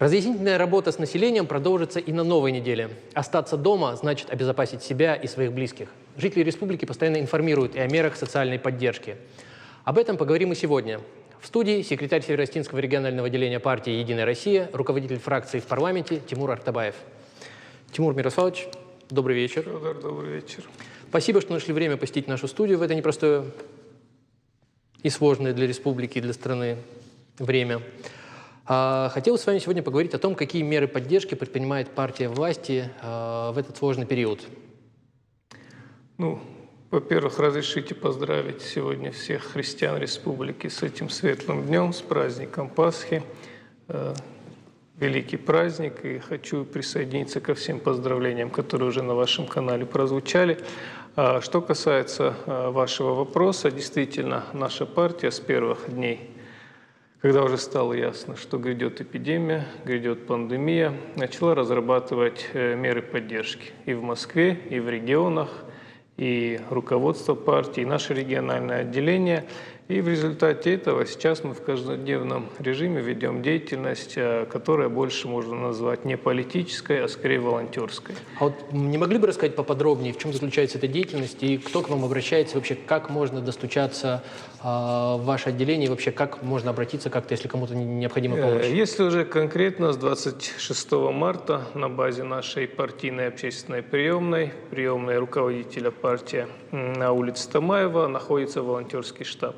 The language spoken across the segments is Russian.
Разъяснительная работа с населением продолжится и на новой неделе. Остаться дома значит обезопасить себя и своих близких. Жители республики постоянно информируют и о мерах социальной поддержки. Об этом поговорим и сегодня. В студии секретарь Северо-Остинского регионального отделения партии «Единая Россия», руководитель фракции в парламенте Тимур Артабаев. Тимур Мирославович, добрый вечер. Федор, добрый вечер. Спасибо, что нашли время посетить нашу студию в это непростое и сложное для республики и для страны время. Хотел с вами сегодня поговорить о том, какие меры поддержки предпринимает партия власти в этот сложный период. Во-первых, разрешите поздравить сегодня всех христиан республики с этим светлым днем, с праздником Пасхи. Великий праздник, и хочу присоединиться ко всем поздравлениям, которые уже на вашем канале прозвучали. Что касается вашего вопроса, действительно, наша партия с первых дней, когда уже стало ясно, что грядет эпидемия, грядет пандемия, начала разрабатывать меры поддержки и в Москве, и в регионах, и руководство партии, и наше региональное отделение. И в результате этого сейчас мы в каждодневном режиме ведем деятельность, которая больше можно назвать не политической, а скорее волонтерской. А вот не могли бы рассказать поподробнее, в чем заключается эта деятельность, и кто к вам обращается, вообще как можно достучаться в ваше отделение, и вообще как можно обратиться как-то, если кому-то необходима помощь? Если уже конкретно, с 26 марта на базе нашей партийной общественной приемной руководителя партии на улице Тамаева находится волонтерский штаб.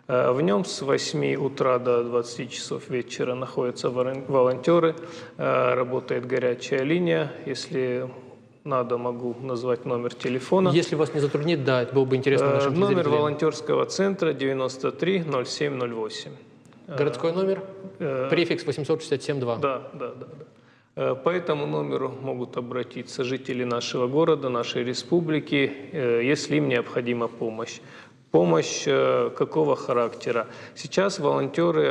В нем с 8 утра до 20 часов вечера находятся волонтеры, работает горячая линия. Если надо, могу назвать номер телефона. Если вас не затруднит, да, было бы интересно нашим телезрителям. Номер волонтерского центра 93 07 08. Городской номер, префикс 867-2. Да. По этому номеру могут обратиться жители нашего города, нашей республики, если им необходима помощь. Помощь какого характера? Сейчас волонтеры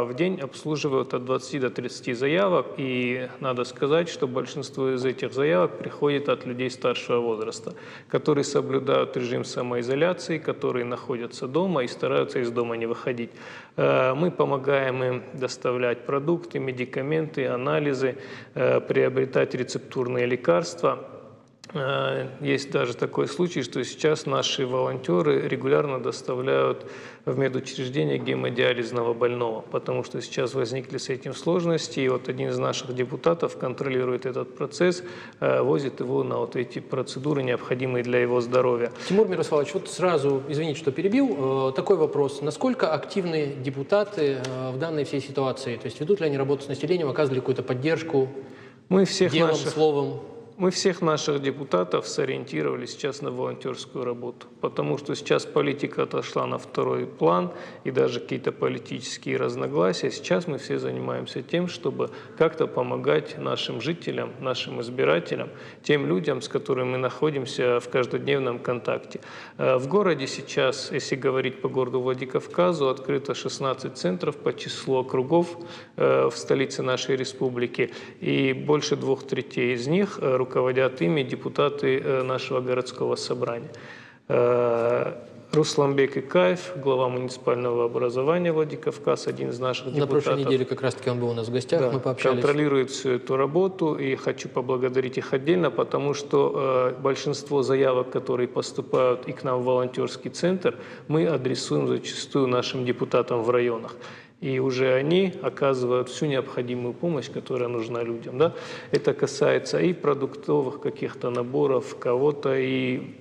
в день обслуживают от 20 до 30 заявок, и надо сказать, что большинство из этих заявок приходит от людей старшего возраста, которые соблюдают режим самоизоляции, которые находятся дома и стараются из дома не выходить. Мы помогаем им доставлять продукты, медикаменты, анализы, приобретать рецептурные лекарства. Есть даже такой случай, что сейчас наши волонтеры регулярно доставляют в медучреждение гемодиализного больного, потому что сейчас возникли с этим сложности, и вот один из наших депутатов контролирует этот процесс, возит его на вот эти процедуры, необходимые для его здоровья. Тимур Мирославович, вот сразу, извините, что перебил, такой вопрос. Насколько активны депутаты в данной всей ситуации? То есть ведут ли они работу с населением, оказывали какую-то поддержку делом, словом? Мы всех наших депутатов сориентировали сейчас на волонтерскую работу, потому что сейчас политика отошла на второй план, и даже какие-то политические разногласия. Сейчас мы все занимаемся тем, чтобы как-то помогать нашим жителям, нашим избирателям, тем людям, с которыми мы находимся в каждодневном контакте. В городе сейчас, если говорить по городу Владикавказу, открыто 16 центров по числу округов в столице нашей республики, и больше 2/3 из них руководят ими депутаты нашего городского собрания. Русланбек Икаев, глава муниципального образования Владикавказ, один из наших депутатов. На прошлой неделе как раз-таки он был у нас в гостях, да, мы пообщались. Контролирует всю эту работу, и хочу поблагодарить их отдельно, потому что большинство заявок, которые поступают и к нам в волонтерский центр, мы адресуем зачастую нашим депутатам в районах. И уже они оказывают всю необходимую помощь, которая нужна людям. Да? Это касается и продуктовых каких-то наборов, кого-то и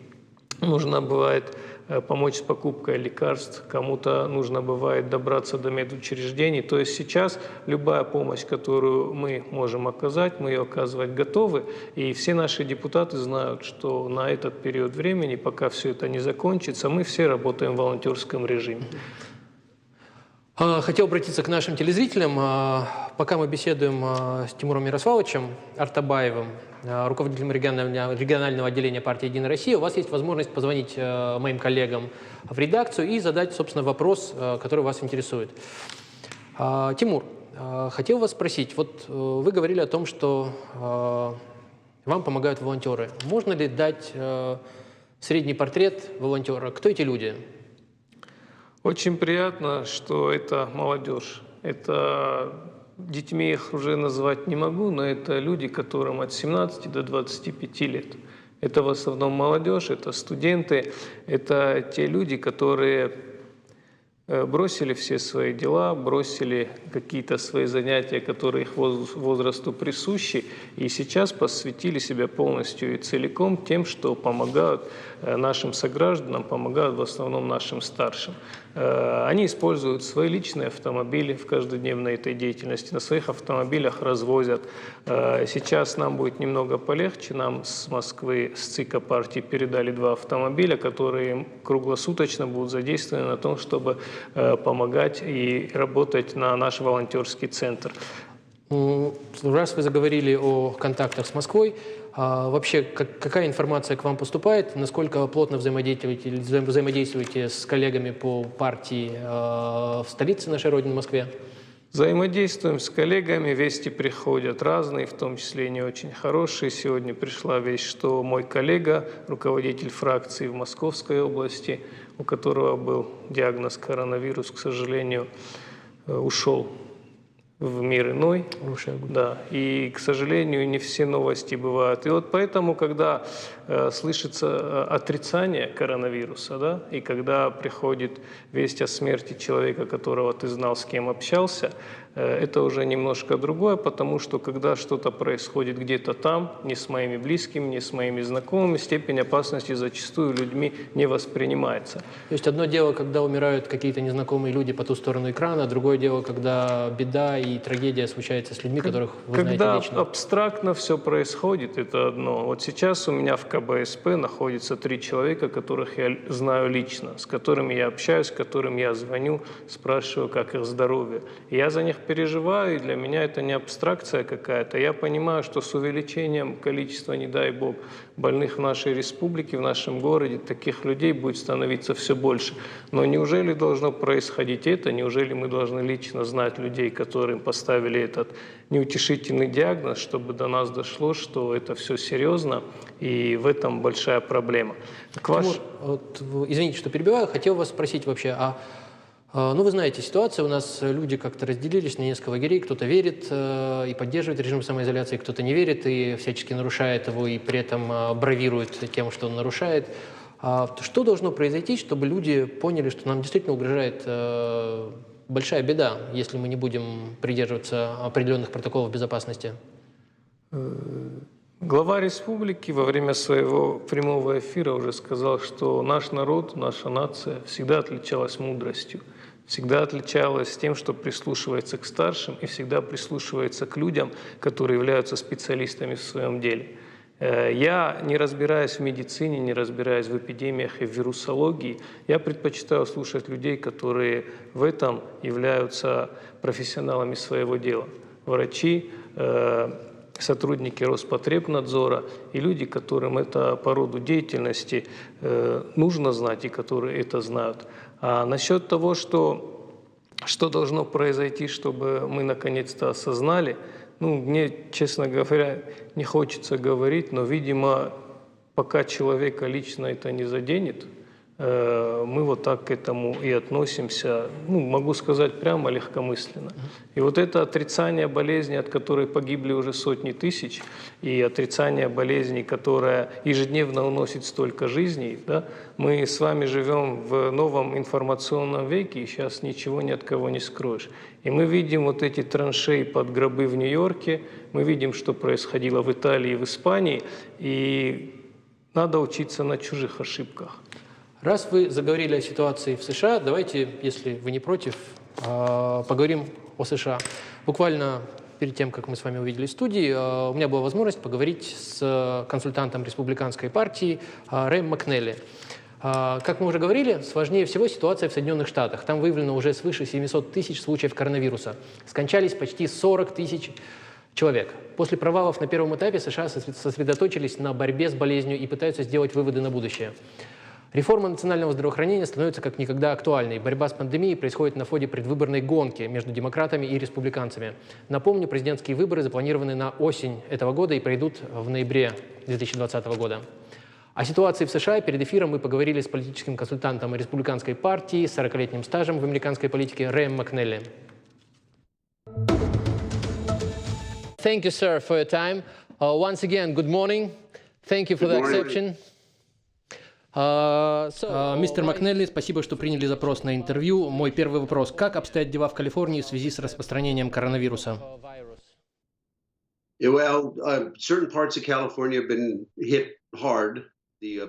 нужно бывает помочь с покупкой лекарств, кому-то нужно бывает добраться до медучреждений. То есть сейчас любая помощь, которую мы можем оказать, мы ее оказывать готовы. И все наши депутаты знают, что на этот период времени, пока все это не закончится, мы все работаем в волонтерском режиме. Хотел обратиться к нашим телезрителям. Пока мы беседуем с Тимуром Мирославовичем Артабаевым, руководителем регионального отделения партии «Единая Россия», у вас есть возможность позвонить моим коллегам в редакцию и задать, собственно, вопрос, который вас интересует. Тимур, хотел вас спросить. Вот вы говорили о том, что вам помогают волонтеры. Можно ли дать средний портрет волонтера? Кто эти люди? Очень приятно, что это молодежь. Это детьми их уже назвать не могу, но это люди, которым от 17 до 25 лет. Это в основном молодежь, это студенты, это те люди, которые бросили все свои дела, бросили какие-то свои занятия, которые их возрасту присущи, и сейчас посвятили себя полностью и целиком тем, что помогают нашим согражданам, помогают в основном нашим старшим. Они используют свои личные автомобили в каждодневной этой деятельности, на своих автомобилях развозят. Сейчас нам будет немного полегче, нам с Москвы, с ЦИКа партии передали 2 автомобиля, которые круглосуточно будут задействованы на том, чтобы помогать и работать на наш волонтерский центр. Раз вы заговорили о контактах с Москвой, вообще какая информация к вам поступает? Насколько плотно взаимодействуете с коллегами по партии в столице нашей Родины, Москве? Взаимодействуем с коллегами, вести приходят разные, в том числе и не очень хорошие. Сегодня пришла весть, что мой коллега, руководитель фракции в Московской области, у которого был диагноз коронавирус, к сожалению, ушел в мир иной. Да, и, к сожалению, не все новости бывают. И вот поэтому, когда слышится отрицание коронавируса, да, и когда приходит весть о смерти человека, которого ты знал, с кем общался, это уже немножко другое, потому что когда что-то происходит где-то там, не с моими близкими, не с моими знакомыми, степень опасности зачастую людьми не воспринимается. То есть одно дело, когда умирают какие-то незнакомые люди по ту сторону экрана, другое дело, когда беда и трагедия случается с людьми, которых вы знаете лично. Когда абстрактно все происходит, это одно. Вот сейчас у меня в КБСП находится 3 человека, которых я знаю лично, с которыми я общаюсь, с которыми я звоню, спрашиваю, как их здоровье. И я за них переживаю, и для меня это не абстракция какая-то. Я понимаю, что с увеличением количества, не дай бог, больных в нашей республике, в нашем городе, таких людей будет становиться все больше. Но неужели должно происходить это? Неужели мы должны лично знать людей, которым поставили этот неутешительный диагноз, чтобы до нас дошло, что это все серьезно, и в этом большая проблема. Тимур, вот, извините, что перебиваю, хотел вас спросить вообще, ну, вы знаете ситуацию, у нас люди как-то разделились на несколько лагерей, кто-то верит и поддерживает режим самоизоляции, кто-то не верит и всячески нарушает его, и при этом бравирует тем, что он нарушает. Что должно произойти, чтобы люди поняли, что нам действительно угрожает большая беда, если мы не будем придерживаться определенных протоколов безопасности? Глава республики во время своего прямого эфира уже сказал, что наш народ, наша нация всегда отличалась мудростью, всегда отличалась тем, что прислушивается к старшим и всегда прислушивается к людям, которые являются специалистами в своем деле. Я, не разбираясь в медицине, не разбираясь в эпидемиях и в вирусологии, я предпочитаю слушать людей, которые в этом являются профессионалами своего дела. Врачи, сотрудники Роспотребнадзора и люди, которым это по роду деятельности нужно знать и которые это знают. А насчет того, что должно произойти, чтобы мы наконец-то осознали, мне, честно говоря, не хочется говорить, но, видимо, пока человека лично это не заденет, мы вот так к этому и относимся, могу сказать прямо, легкомысленно. И вот это отрицание болезни, от которой погибли уже сотни тысяч, и отрицание болезни, которая ежедневно уносит столько жизней, да, мы с вами живем в новом информационном веке, и сейчас ничего ни от кого не скроешь. И мы видим вот эти траншеи под гробы в Нью-Йорке, мы видим, что происходило в Италии и в Испании, и надо учиться на чужих ошибках. Раз вы заговорили о ситуации в США, давайте, если вы не против, поговорим о США. Буквально перед тем, как мы с вами увидели в студии, у меня была возможность поговорить с консультантом республиканской партии Рэем Макнелли. Как мы уже говорили, сложнее всего ситуация в Соединенных Штатах. Там выявлено уже свыше 700 тысяч случаев коронавируса. Скончались почти 40 тысяч человек. После провалов на первом этапе США сосредоточились на борьбе с болезнью и пытаются сделать выводы на будущее. Реформа национального здравоохранения становится как никогда актуальной. Борьба с пандемией происходит на фоне предвыборной гонки между демократами и республиканцами. Напомню, президентские выборы запланированы на осень этого года и пройдут в ноябре 2020 года. О ситуации в США перед эфиром мы поговорили с политическим консультантом республиканской партии с 40-летним стажем в американской политике Рэем Макнелли. Thank you, sir, for your time. Once again, good morning. Thank you for the exception. Мистер Макнелли, спасибо, что приняли запрос на интервью. Мой первый вопрос. Как обстоят дела в Калифорнии в связи с распространением коронавируса? Certain parts of California have been hit hard.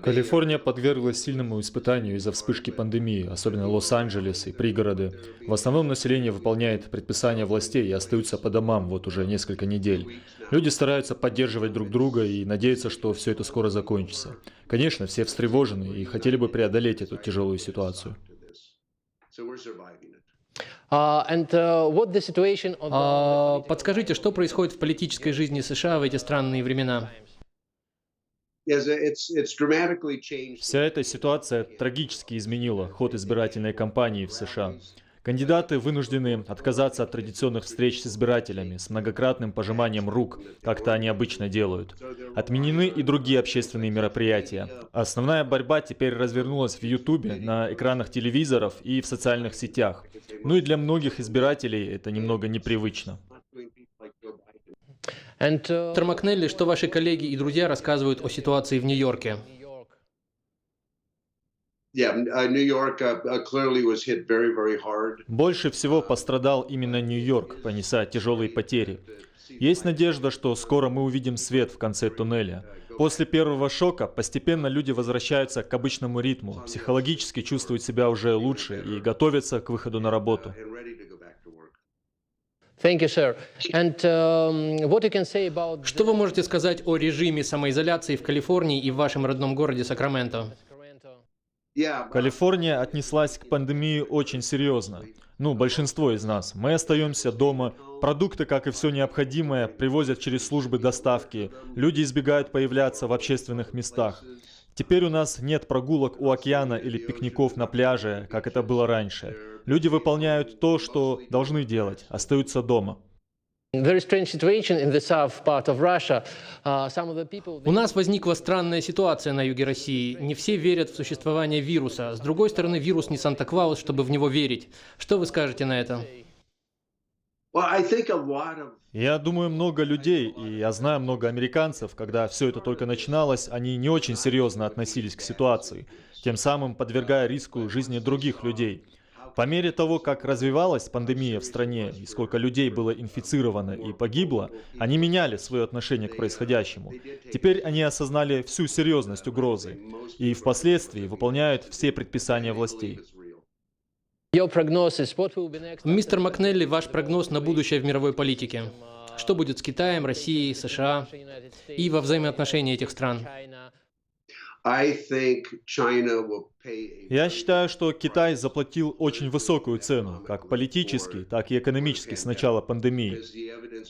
Калифорния подверглась сильному испытанию из-за вспышки пандемии, особенно Лос-Анджелес и пригороды. В основном население выполняет предписания властей и остаются по домам вот уже несколько недель. Люди стараются поддерживать друг друга и надеются, что все это скоро закончится. Конечно, все встревожены и хотели бы преодолеть эту тяжелую ситуацию. Подскажите, что происходит в политической жизни США в эти странные времена? Вся эта ситуация трагически изменила ход избирательной кампании в США. Кандидаты вынуждены отказаться от традиционных встреч с избирателями с многократным пожиманием рук, как то они обычно делают. Отменены и другие общественные мероприятия. Основная борьба теперь развернулась в Ютубе, на экранах телевизоров и в социальных сетях. Ну и для многих избирателей это немного непривычно. Мистер Макнелли, что ваши коллеги и друзья рассказывают о ситуации в Нью-Йорке? Больше всего пострадал именно Нью-Йорк, понеся тяжелые потери. Есть надежда, что скоро мы увидим свет в конце туннеля. После первого шока постепенно люди возвращаются к обычному ритму, психологически чувствуют себя уже лучше и готовятся к выходу на работу. Что вы можете сказать о режиме самоизоляции в Калифорнии и в вашем родном городе Сакраменто? Калифорния отнеслась к пандемии очень серьезно. Большинство из нас. Мы остаемся дома. Продукты, как и все необходимое, привозят через службы доставки. Люди избегают появляться в общественных местах. Теперь у нас нет прогулок у океана или пикников на пляже, как это было раньше. Люди выполняют то, что должны делать, остаются дома. У нас возникла странная ситуация на юге России. Не все верят в существование вируса. С другой стороны, вирус не Санта-Клаус, чтобы в него верить. Что вы скажете на это? Я думаю, много людей, и я знаю много американцев, когда все это только начиналось, они не очень серьезно относились к ситуации, тем самым подвергая риску жизни других людей. По мере того, как развивалась пандемия в стране и сколько людей было инфицировано и погибло, они меняли свое отношение к происходящему. Теперь они осознали всю серьезность угрозы и впоследствии выполняют все предписания властей. Мистер Макнелли, ваш прогноз на будущее в мировой политике. Что будет с Китаем, Россией, США и во взаимоотношении этих стран? Я считаю, что Китай заплатил очень высокую цену, как политически, так и экономически с начала пандемии.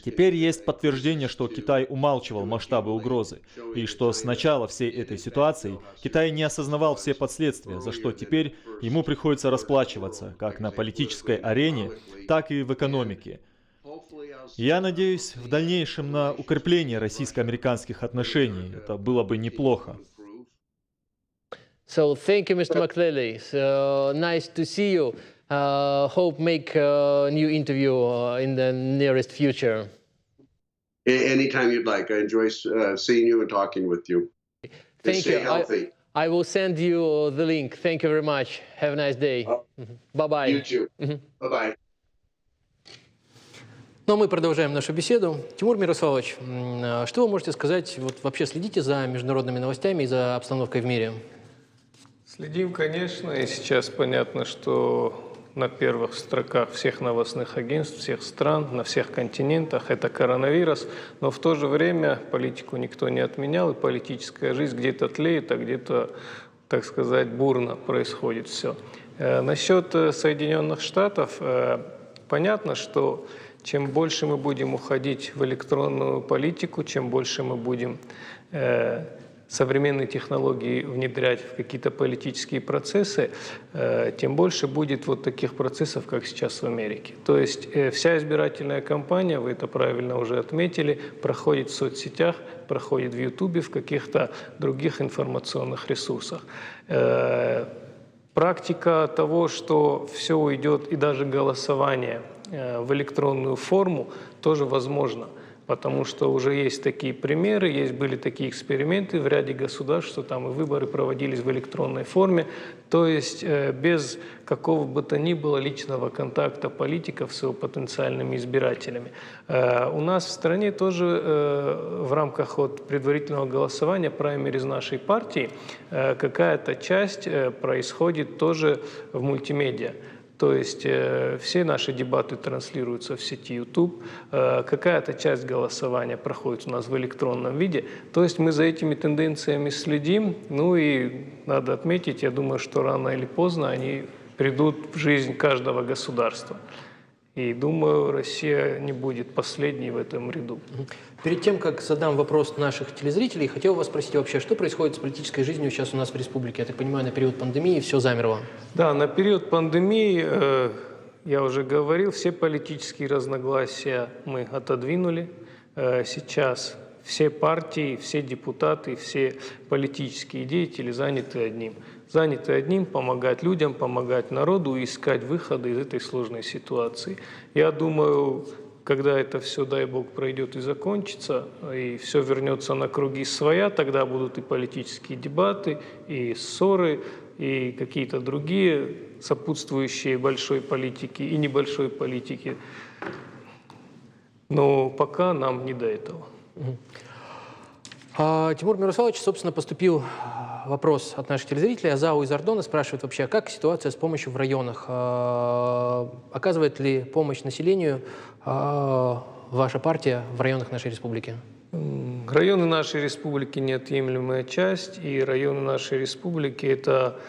Теперь есть подтверждение, что Китай умалчивал масштабы угрозы, и что с начала всей этой ситуации Китай не осознавал все последствия, за что теперь ему приходится расплачиваться, как на политической арене, так и в экономике. Я надеюсь в дальнейшем на укрепление российско-американских отношений. Это было бы неплохо. So thank you, Mr. McClellan. So nice to see you. Hope make a new interview in the nearest future. Anytime you'd like. I enjoy seeing you and talking with you. Thank Stay you. healthy. I will send you the link. Thank you very much. Have a nice day. Bye-bye. You too. Bye-bye. Ну, а мы продолжаем нашу беседу. Тимур Мирославович, что вы можете сказать, вообще следите за международными новостями и за обстановкой в мире? Следим, конечно, и сейчас понятно, что на первых строках всех новостных агентств, всех стран, на всех континентах это коронавирус, но в то же время политику никто не отменял, и политическая жизнь где-то тлеет, а где-то, так сказать, бурно происходит все. Насчет Соединенных Штатов, понятно, что чем больше мы будем уходить в электронную политику, чем больше мы будем современные технологии внедрять в какие-то политические процессы, тем больше будет вот таких процессов, как сейчас в Америке. То есть вся избирательная кампания, вы это правильно уже отметили, проходит в соцсетях, проходит в Ютубе, в каких-то других информационных ресурсах. Практика того, что все уйдет, и даже голосование в электронную форму, тоже возможно. Потому что уже есть такие примеры, были такие эксперименты в ряде государств, что там и выборы проводились в электронной форме, то есть без какого бы то ни было личного контакта политиков с его потенциальными избирателями. У нас в стране тоже в рамках предварительного голосования праймериз нашей партии какая-то часть происходит тоже в мультимедиа. То есть все наши дебаты транслируются в сети YouTube, какая-то часть голосования проходит у нас в электронном виде. То есть мы за этими тенденциями следим, ну и надо отметить, я думаю, что рано или поздно они придут в жизнь каждого государства. И думаю, Россия не будет последней в этом ряду. Перед тем, как задам вопрос наших телезрителей, хотел вас спросить вообще, что происходит с политической жизнью сейчас у нас в республике? Я так понимаю, на период пандемии все замерло. Да, на период пандемии, я уже говорил, все политические разногласия мы отодвинули. Сейчас все партии, все депутаты, все политические деятели заняты одним – помогать людям, помогать народу и искать выходы из этой сложной ситуации. Я думаю, когда это все, дай Бог, пройдет и закончится, и все вернется на круги своя, тогда будут и политические дебаты, и ссоры, и какие-то другие сопутствующие большой политике и небольшой политике. Но пока нам не до этого. Тимур Мирославович, собственно, поступил вопрос от наших телезрителей. Азау из Ардона спрашивает вообще, как ситуация с помощью в районах? Оказывает ли помощь населению ваша партия в районах нашей республики? Районы нашей республики – неотъемлемая часть, и районы нашей республики – это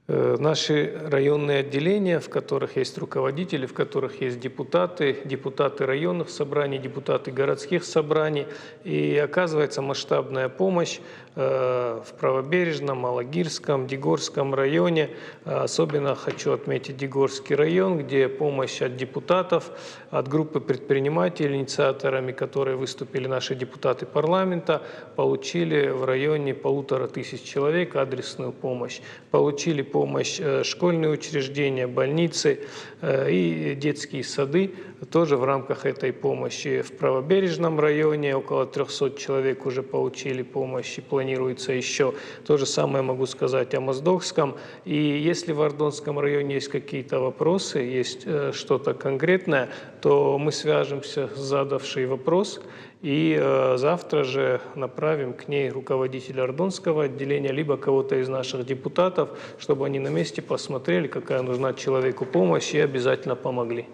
наши районные отделения, в которых есть руководители, в которых есть депутаты, депутаты районных собраний, депутаты городских собраний. И оказывается масштабная помощь в Правобережном, Алагирском, Дегорском районе. Особенно хочу отметить Дегорский район, где помощь от депутатов, от группы предпринимателей, инициаторами, которые выступили наши депутаты парламента, получили в районе 1500 человек адресную помощь. Получили помощь школьные учреждения, больницы и детские сады. Тоже в рамках этой помощи в Правобережном районе около 300 человек уже получили помощь и планируется еще. То же самое могу сказать о Моздокском. И если в Ардонском районе есть какие-то вопросы, есть что-то конкретное, то мы свяжемся с задавшей вопрос и завтра же направим к ней руководителя Ардонского отделения, либо кого-то из наших депутатов, чтобы они на месте посмотрели, какая нужна человеку помощь, и обязательно помогли.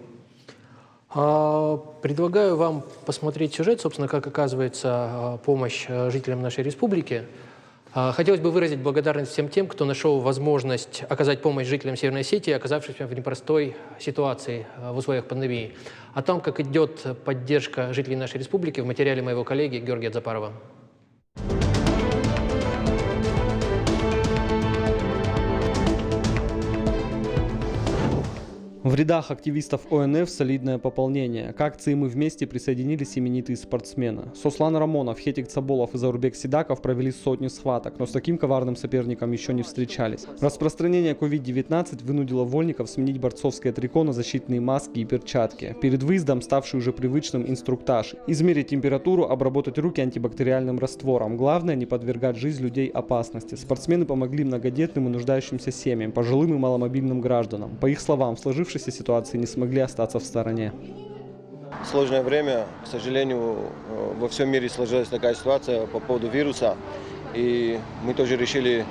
Предлагаю вам посмотреть сюжет, собственно, как оказывается помощь жителям нашей республики. Хотелось бы выразить благодарность всем тем, кто нашел возможность оказать помощь жителям Северной Осетии, оказавшимся в непростой ситуации в условиях пандемии. О том, как идет поддержка жителей нашей республики, в материале моего коллеги Георгия Дзапарова. В рядах активистов ОНФ солидное пополнение. К акции «Мы вместе» присоединились именитые спортсмены. Сослан Рамонов, Хетик Цаболов и Заурбек Сидаков провели сотни схваток, но с таким коварным соперником еще не встречались. Распространение COVID-19 вынудило вольников сменить борцовское трико на защитные маски и перчатки. Перед выездом ставший уже привычным инструктаж. Измерить температуру, обработать руки антибактериальным раствором. Главное, не подвергать жизнь людей опасности. Спортсмены помогли многодетным и нуждающимся семьям, пожилым и маломобильным гражданам. По их словам, в сложившейся ситуации не смогли остаться в стороне. Сложное время, к сожалению, во всем мире сложилась такая ситуация по поводу вируса, и мы тоже решили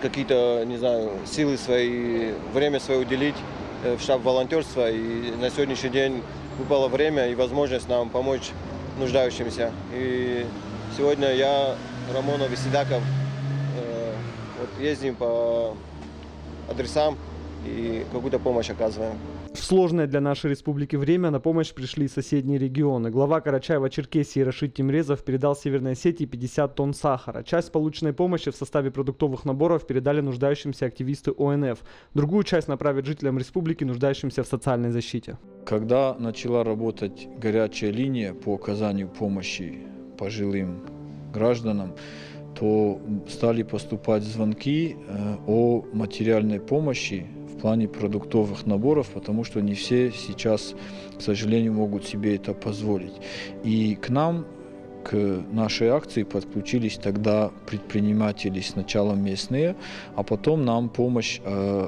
какие-то, не знаю, силы свои, время свое уделить в штаб волонтерства, и на сегодняшний день выпало время и возможность нам помочь нуждающимся. И сегодня я, Рамонов и Сидаков ездим по адресам и какую-то помощь оказываем. В сложное для нашей республики время на помощь пришли соседние регионы. Глава Карачаева-Черкесии Рашид Тимрезов передал Северной Осетии 50 тонн сахара. Часть полученной помощи в составе продуктовых наборов передали нуждающимся активисты ОНФ. Другую часть направят жителям республики, нуждающимся в социальной защите. Когда начала работать горячая линия по оказанию помощи пожилым гражданам, то стали поступать звонки о материальной помощи в плане продуктовых наборов, потому что не все сейчас, к сожалению, могут себе это позволить. И к нам, к нашей акции подключились тогда предприниматели, сначала местные, а потом нам помощь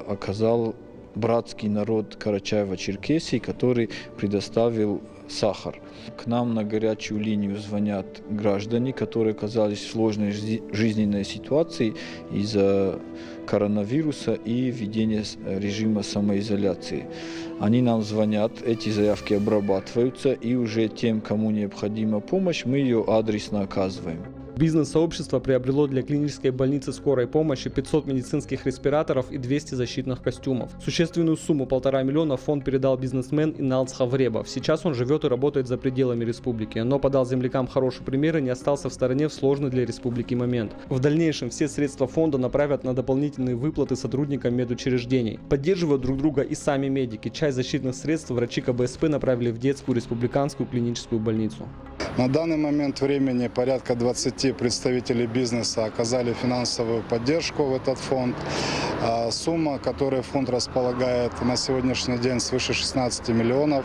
оказал братский народ Карачаева-Черкесии, который предоставил сахар. К нам на горячую линию звонят граждане, которые оказались в сложной жизненной ситуации из-за коронавируса и введения режима самоизоляции. Они нам звонят, эти заявки обрабатываются, и уже тем, кому необходима помощь, мы ее адресно оказываем. Бизнес-сообщество приобрело для клинической больницы скорой помощи 500 медицинских респираторов и 200 защитных костюмов. Существенную сумму 1,5 миллиона фонд передал бизнесмен Иналц Хавребов. Сейчас он живет и работает за пределами республики, но подал землякам хороший пример и не остался в стороне в сложный для республики момент. В дальнейшем все средства фонда направят на дополнительные выплаты сотрудникам медучреждений. Поддерживают друг друга и сами медики. Часть защитных средств врачи КБСП направили в детскую республиканскую клиническую больницу. На данный момент времени порядка 20 представителей бизнеса оказали финансовую поддержку в этот фонд. Сумма, которую фонд располагает на сегодняшний день, свыше 16 миллионов.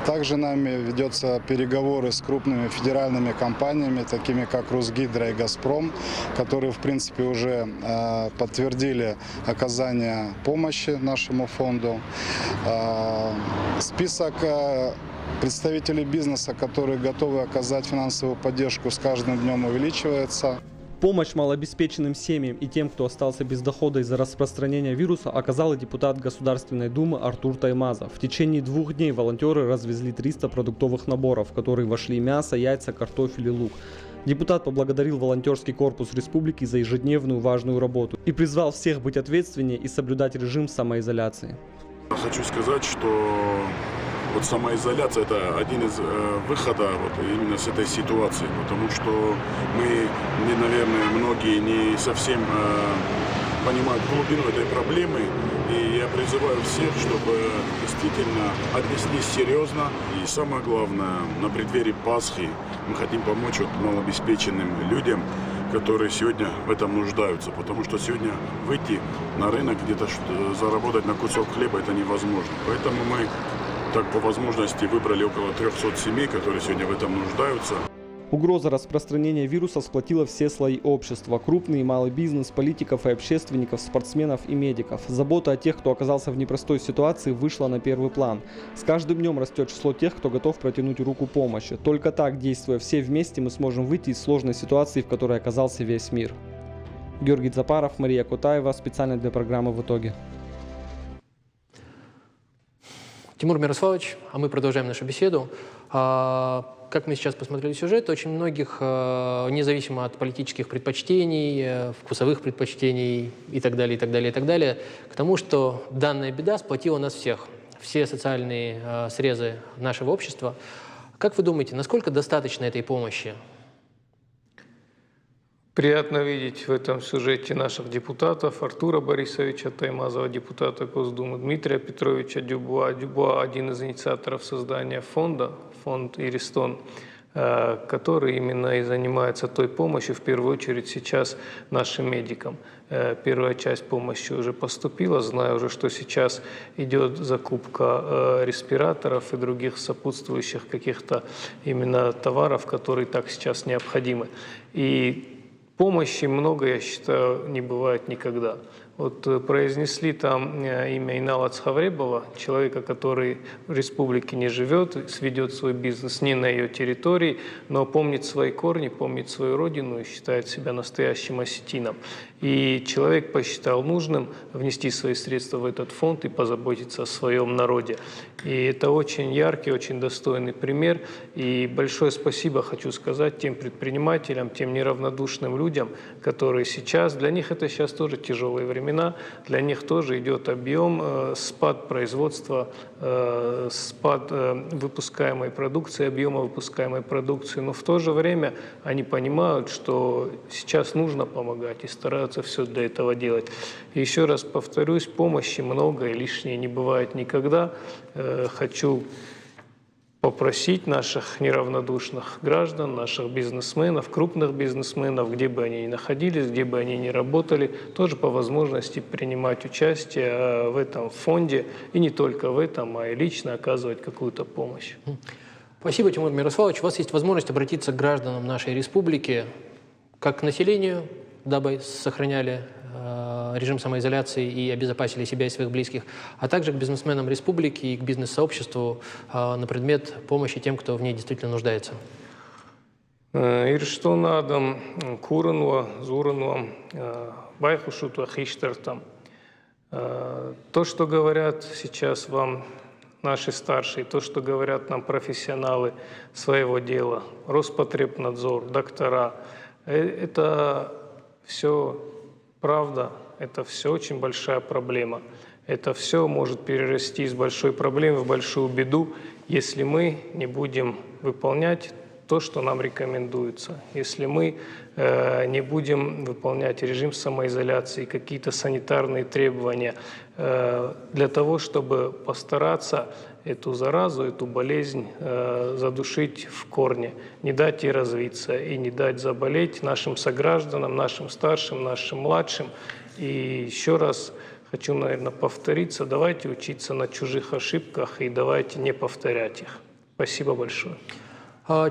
Также нами ведется переговоры с крупными федеральными компаниями, такими как Русгидро и Газпром, которые в принципе уже подтвердили оказание помощи нашему фонду. Список представителей бизнеса, которые готовы оказать финансовую поддержку, с каждым днем увеличивается. Помощь малообеспеченным семьям и тем, кто остался без дохода из-за распространения вируса, оказал и депутат Государственной Думы Артур Таймазов. В течение 2 дней волонтеры развезли 300 продуктовых наборов, в которые вошли мясо, яйца, картофель и лук. Депутат поблагодарил волонтерский корпус республики за ежедневную важную работу и призвал всех быть ответственнее и соблюдать режим самоизоляции. Хочу сказать, что вот самоизоляция – это один из выходов именно с этой ситуации, потому что наверное, многие не совсем понимают глубину этой проблемы, и я призываю всех, чтобы действительно отнеслись серьезно. И самое главное, на преддверии Пасхи мы хотим помочь малообеспеченным людям, которые сегодня в этом нуждаются, потому что сегодня выйти на рынок, где-то заработать на кусок хлеба – это невозможно. Поэтому мы так по возможности выбрали около 300 семей, которые сегодня в этом нуждаются. Угроза распространения вируса сплотила все слои общества – крупный и малый бизнес, политиков и общественников, спортсменов и медиков. Забота о тех, кто оказался в непростой ситуации, вышла на первый план. С каждым днем растет число тех, кто готов протянуть руку помощи. Только так, действуя все вместе, мы сможем выйти из сложной ситуации, в которой оказался весь мир. Георгий Запаров, Мария Кутаева, специально для программы «В итоге». Тимур Мирославович, а мы продолжаем нашу беседу. Как мы сейчас посмотрели сюжет, очень многих, независимо от политических предпочтений, вкусовых предпочтений и так далее, и так далее, и так далее, к тому, что данная беда сплотила нас всех, все социальные срезы нашего общества. Как вы думаете, насколько достаточно этой помощи? Приятно видеть в этом сюжете наших депутатов: Артура Борисовича Таймазова, депутата Госдумы, Дмитрия Петровича Дюбуа. Дюбуа – один из инициаторов создания фонда, фонд «Иристон», который именно и занимается той помощью, в первую очередь сейчас нашим медикам. Первая часть помощи уже поступила, знаю уже, что сейчас идет закупка респираторов и других сопутствующих каких-то именно товаров, которые так сейчас необходимы. И помощи много, я считаю, не бывает никогда. Вот произнесли там имя Иналца Хавребова, человека, который в республике не живет, сведет свой бизнес не на ее территории, но помнит свои корни, помнит свою родину и считает себя настоящим осетином. И человек посчитал нужным внести свои средства в этот фонд и позаботиться о своем народе. И это очень яркий, очень достойный пример. И большое спасибо хочу сказать тем предпринимателям, тем неравнодушным людям, которые сейчас, для них это сейчас тоже тяжелые времена, для них тоже идет объем, спад производства, спад выпускаемой продукции, объема выпускаемой продукции. Но в то же время они понимают, что сейчас нужно помогать и стараются все для этого делать. И еще раз повторюсь, помощи много и лишней не бывает никогда. Хочу попросить наших неравнодушных граждан, наших бизнесменов, крупных бизнесменов, где бы они ни находились, где бы они ни работали, тоже по возможности принимать участие в этом фонде, и не только в этом, а и лично оказывать какую-то помощь. Спасибо, Тимур Мирославович. У вас есть возможность обратиться к гражданам нашей республики, как к населению, дабы сохраняли режим самоизоляции и обезопасили себя и своих близких, а также к бизнесменам республики и к бизнес-сообществу на предмет помощи тем, кто в ней действительно нуждается. Ирштонадам, Куранва, Зуранва, Байхушуту, Ахиштартам. То, что говорят сейчас вам наши старшие, то, что говорят нам профессионалы своего дела, Роспотребнадзор, доктора, это все правда, это все очень большая проблема. Это все может перерасти из большой проблемы в большую беду, если мы не будем выполнять то, что нам рекомендуется. Если мы не будем выполнять режим самоизоляции, какие-то санитарные требования для того, чтобы постараться эту заразу, эту болезнь задушить в корне, не дать ей развиться и не дать заболеть нашим согражданам, нашим старшим, нашим младшим. И еще раз хочу, наверное, повториться, давайте учиться на чужих ошибках и давайте не повторять их. Спасибо большое.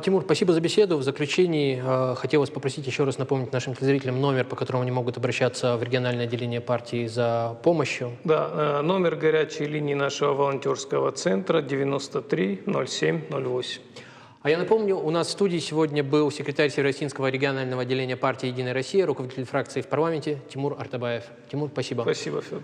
Тимур, спасибо за беседу. В заключении хотел вас попросить еще раз напомнить нашим телезрителям номер, по которому они могут обращаться в региональное отделение партии за помощью. Да, номер горячей линии нашего волонтерского центра 93 07 08. А я напомню, у нас в студии сегодня был секретарь Северо-Осетинского регионального отделения партии «Единая Россия», руководитель фракции в парламенте Тимур Артабаев. Тимур, спасибо. Спасибо, Федор.